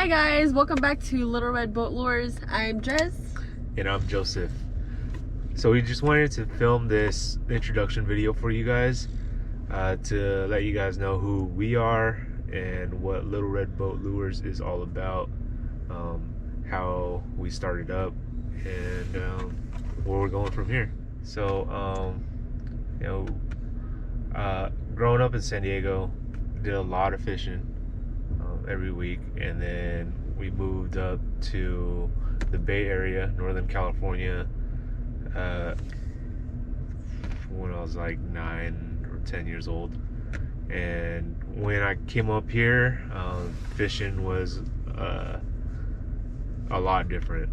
Hi guys, welcome back to Little Red Boat Lures. I'm Jez. And I'm Joseph. So we just wanted to film this introduction video for you guys to let you guys know who we are and what Little Red Boat Lures is all about, how we started up, and where we're going from here. So growing up in San Diego, did a lot of fishing every week, and then we moved up to the Bay Area, Northern California, when I was like 9 or 10 years old. And when I came up here, fishing was a lot different.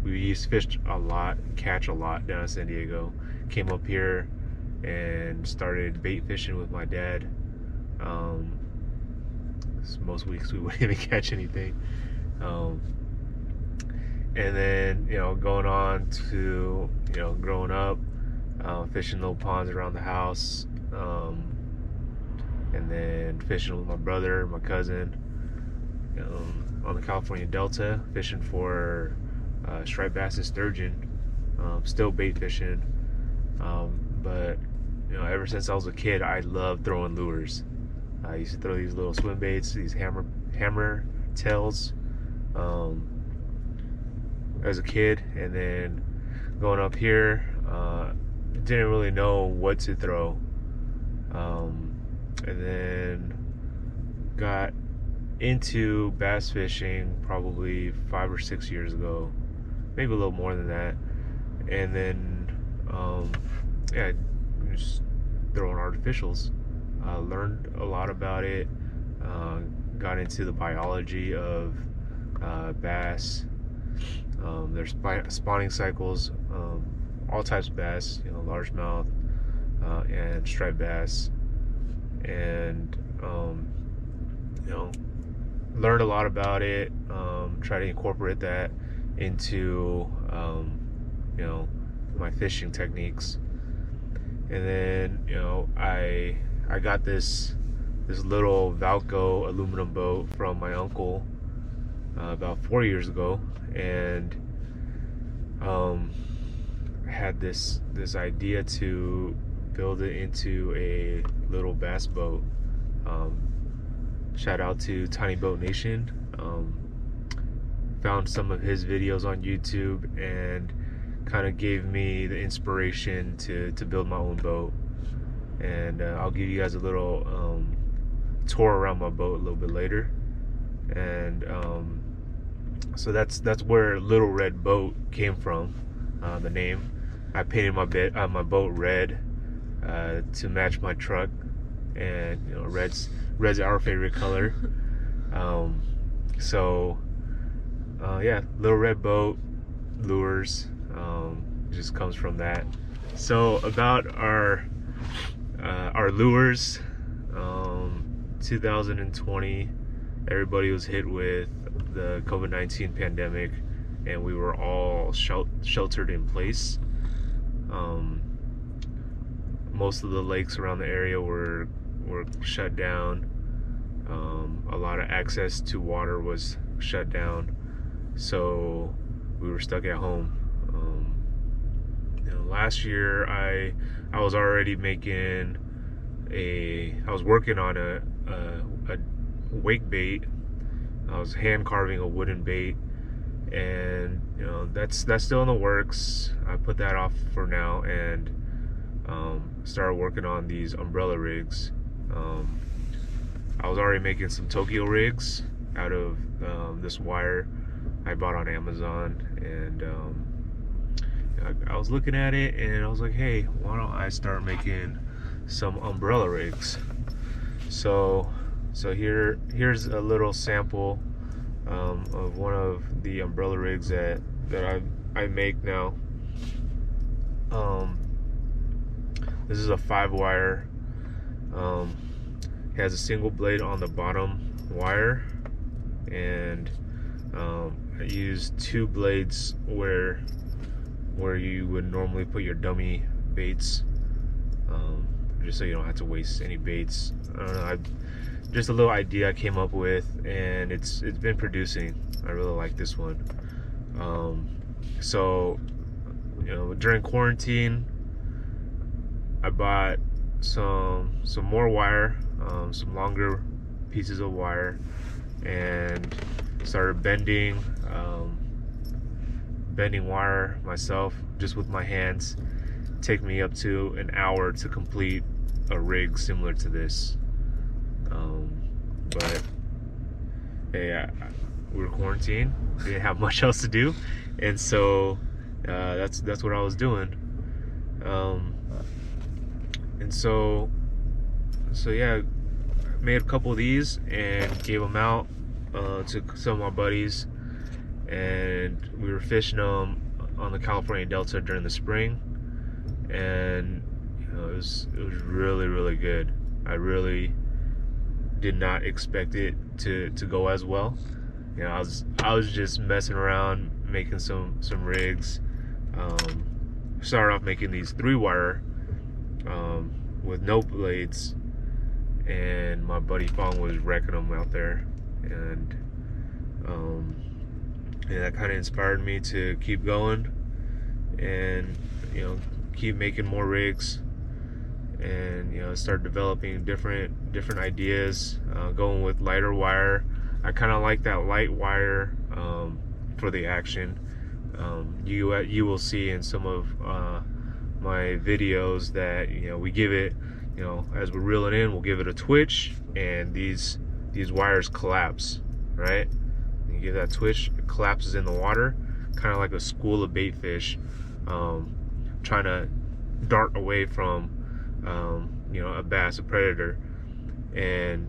We used to fish a lot, catch a lot down in San Diego. Came up here and started bait fishing with my dad. Most weeks we wouldn't even catch anything. And then, going on to, growing up, fishing little ponds around the house, and then fishing with my brother, my cousin, on the California Delta, fishing for striped bass and sturgeon, still bait fishing, but ever since I was a kid, I loved throwing lures. I used to throw these little swim baits, these hammer tails, as a kid, and then going up here, didn't really know what to throw, and then got into bass fishing probably 5 or 6 years ago, maybe a little more than that, and then just throwing artificials. Learned a lot about it, got into the biology of bass. There's spawning cycles, all types of bass, largemouth and striped bass, and learned a lot about it. Try to incorporate that into my fishing techniques, and then I got this little Valco aluminum boat from my uncle about 4 years ago, and had this idea to build it into a little bass boat. Shout out to Tiny Boat Nation. Found some of his videos on YouTube and kind of gave me the inspiration to build my own boat. And I'll give you guys a little tour around my boat a little bit later. And so that's where Little Red Boat came from, the name. I painted my boat red to match my truck, and red's our favorite color. Little Red Boat Lures just comes from that. So about our lures, 2020, everybody was hit with the COVID-19 pandemic, and we were all sheltered in place. Most of the lakes around the area were shut down. A lot of access to water was shut down, so we were stuck at home. Last year I was already I was working on a wake bait. I was hand carving a wooden bait, and that's still in the works. I put that off for now and started working on these umbrella rigs. I was already making some Tokyo rigs out of this wire I bought on Amazon, and I was looking at it and I was like, hey, why don't I start making some umbrella rigs? So here's a little sample of one of the umbrella rigs that I make now. This is a 5-wire. It has a single blade on the bottom wire, and I use 2 blades where you would normally put your dummy baits, just so you don't have to waste any baits. I don't know, just a little idea I came up with, and it's been producing. I really like this one. So during quarantine, I bought some more wire, some longer pieces of wire, and started bending wire myself just with my hands. Take me up to an hour to complete a rig similar to this. But hey, we were quarantined, didn't have much else to do, and so that's what I was doing. And so yeah, I made a couple of these and gave them out to some of my buddies, and we were fishing them on the California Delta during the spring, and it was really good. I really did not expect it to go as well. I was just messing around, making some rigs. Started off making these 3-wire with no blades, and my buddy Fong was wrecking them out there, and that kind of inspired me to keep going and keep making more rigs, and start developing different ideas, going with lighter wire. I kind of like that light wire for the action. You will see in some of my videos that we give it, as we're reeling in, we'll give it a twitch, and these wires collapse, right? You give that twitch, it collapses in the water, kind of like a school of bait fish trying to dart away from a bass, a predator, and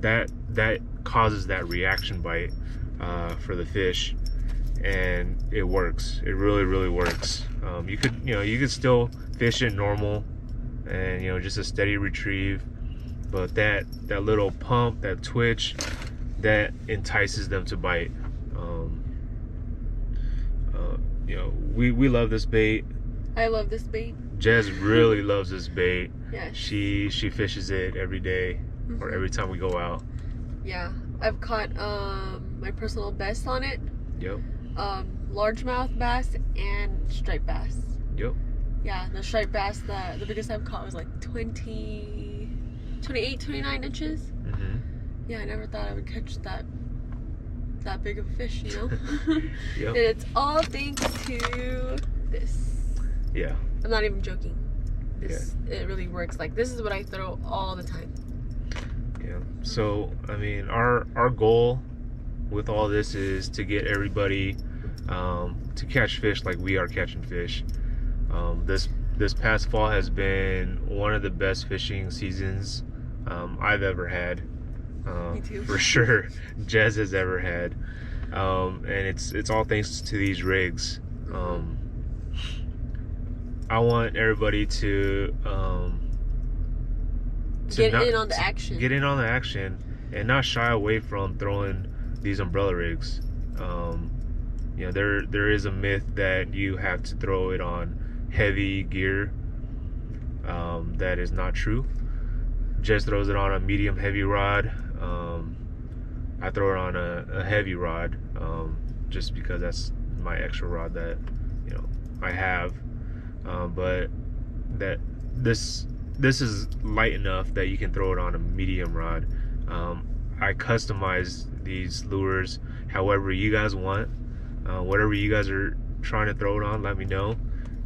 that causes that reaction bite for the fish, and it works. It really works. You could still fish it normal and just a steady retrieve, but that little pump, that twitch, that entices them to bite. We love this bait. I love this bait. Jez really loves this bait. Yeah. She fishes it every day, or every time we go out. Yeah, I've caught my personal best on it. Yep. Largemouth bass and striped bass. Yep. Yeah, the striped bass, the biggest I've caught was like 28, 29 inches. Mm-hmm. Yeah, I never thought I would catch that big of a fish, Yep. And it's all thanks to this. Yeah. I'm not even joking. It really works. Like, this is what I throw all the time. Yeah. So I mean, our goal with all this is to get everybody to catch fish like we are catching fish. This past fall has been one of the best fishing seasons I've ever had. Me too. For sure. Jez has ever had. And it's all thanks to these rigs. I want everybody to get in on the action. Get in on the action and not shy away from throwing these umbrella rigs. There is a myth that you have to throw it on heavy gear. That is not true. Jez throws it on a medium heavy rod. I throw it on a heavy rod, just because that's my extra rod that I have. But that this is light enough that you can throw it on a medium rod. I customize these lures however you guys want. Whatever you guys are trying to throw it on, let me know,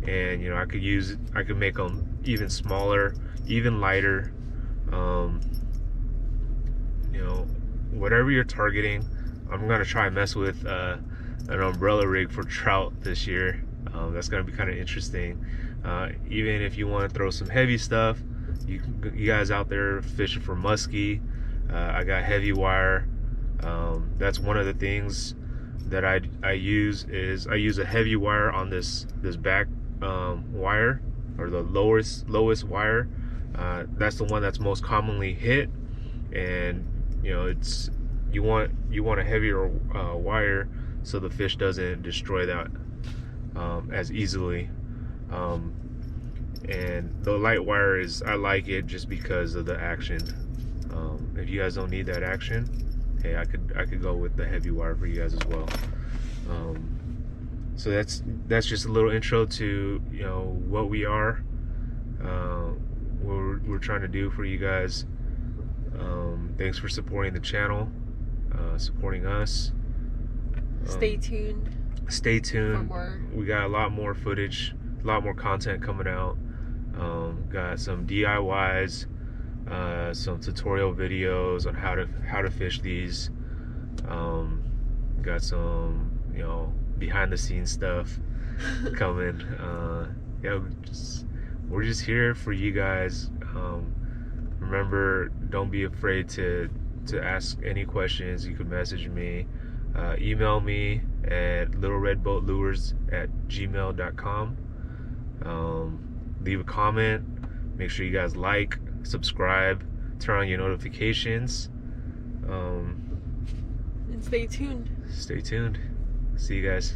and I could make them even smaller, even lighter. Whatever you're targeting. I'm gonna try and mess with an umbrella rig for trout this year. That's gonna be kind of interesting. Even if you want to throw some heavy stuff, you guys out there fishing for muskie, I got heavy wire. That's one of the things that I use is I use a heavy wire on this back wire, or the lowest wire. That's the one that's most commonly hit, and you want a heavier wire so the fish doesn't destroy that as easily. And the light wire I like it just because of the action. if you guys don't need that action, hey, I could go with the heavy wire for you guys as well. So that's just a little intro to, you know, what we are, what we're trying to do for you guys. Thanks for supporting the channel, supporting us. Stay tuned. Stay tuned. For more. We got a lot more footage, a lot more content coming out. Got some DIYs, some tutorial videos on how to fish these. Got some, you know, behind the scenes stuff coming. Yeah, we're just here for you guys. Remember, don't be afraid to ask any questions. You can message me, email me at littleredboatlures@gmail.com. Leave a comment. Make sure you guys like, subscribe, turn on your notifications. And stay tuned. Stay tuned. See you guys.